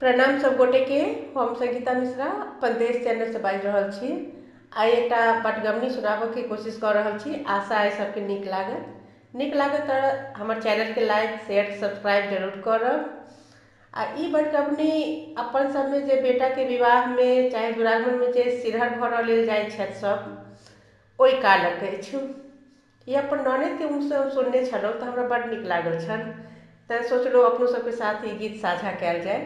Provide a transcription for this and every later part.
प्रणाम सब गोटे के। हम संगीता मिश्रा अपन देश चैनल से बाजि रहल छी। आइ एकटा पटगमनी सुनाबऽ के कोशिश कर रहल छी। आशा है सबके नीक लागत तऽ हमर चैनल के लाइक शेयर सब्सक्राइब जरूर करब। आ ई बटगमनी अपन सब में जे बेटा के विवाह में चाहे दुरागमन में जे सिरहर भरऽ लेल जाइ छथि सब, ओहि कालक अछि। ई अपन ननद के मुँह से हम सुनने छलहुँ तऽ हमरा बड्ड नीक लागल छल, तऽ सोचलहुँ अपनो सबके साथ ई गीत साझा कयल जाय।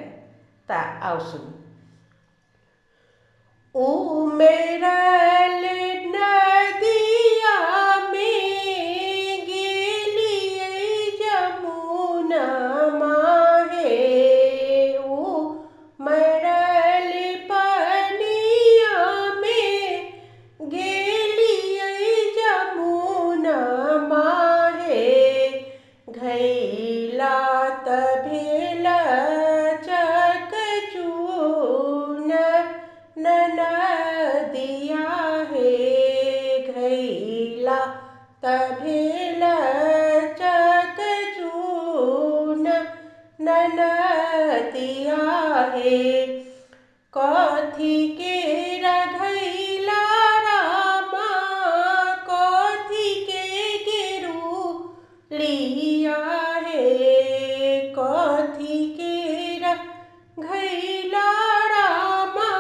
ता आओ सुनी। उमरल नदिया में गेलियै जमुना माहे, उमरल पनिया में गेलियै जमुना माहे, घैला त भेल ननदिया हे, घैला त भेल चकचून ननदिया हे। कथी के घैला रामा, कथी के गेरुलिया हे, कथी के घैला रामा,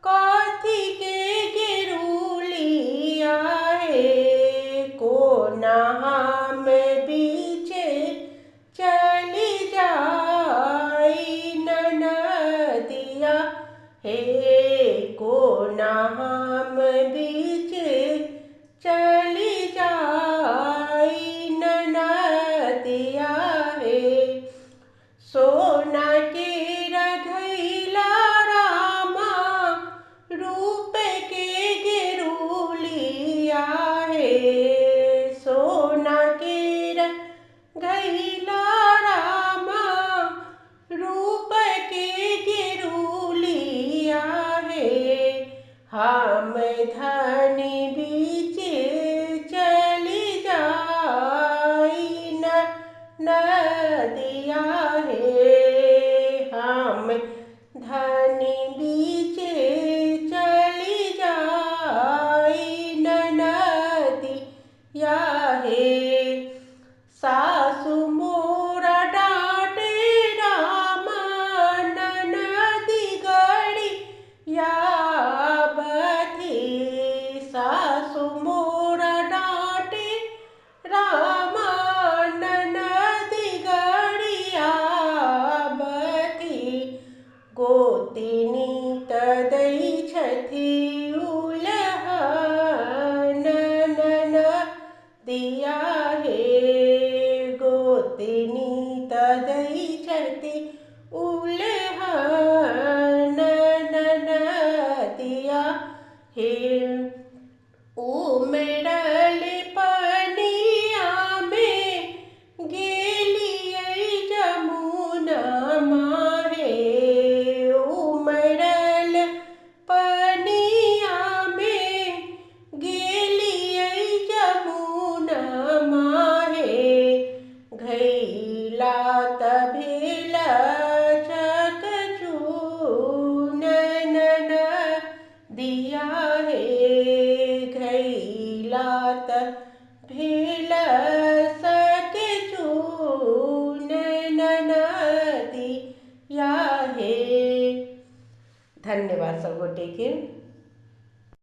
कथी के गेरुलिया हे। कोना हम बीचे चली जाई ननदिया हे, कोना हम बीचे चली जाई ननदिया हे। सोना के घैला रामा, रूप के गेरुलिया हे, सोना के घैला रामा, रूप के गेरुलिया हे। हम धनी बीचे चली जाई नदिया हे, हम धनी बीचे चली जाई ननदिया हे। सासु मोरा डांटे रामा, ननदी गड़िया बधी, सासु मोरा डांटे रामा, ननदी गड़िया बधी, गोतिनी त दै छथि उलहन ननदिया हे, गोतिनी त दै छथि उलहन ननदिया हे। उमरल पनिया में गेलियै जमुना माहे, उमरल पनिया में गेलियै जमुना माहे, घैला त भेल चकचून ननदिया हे, घैला त भेल चकचून ननदिया हे। धन्यवाद सब गोटे के।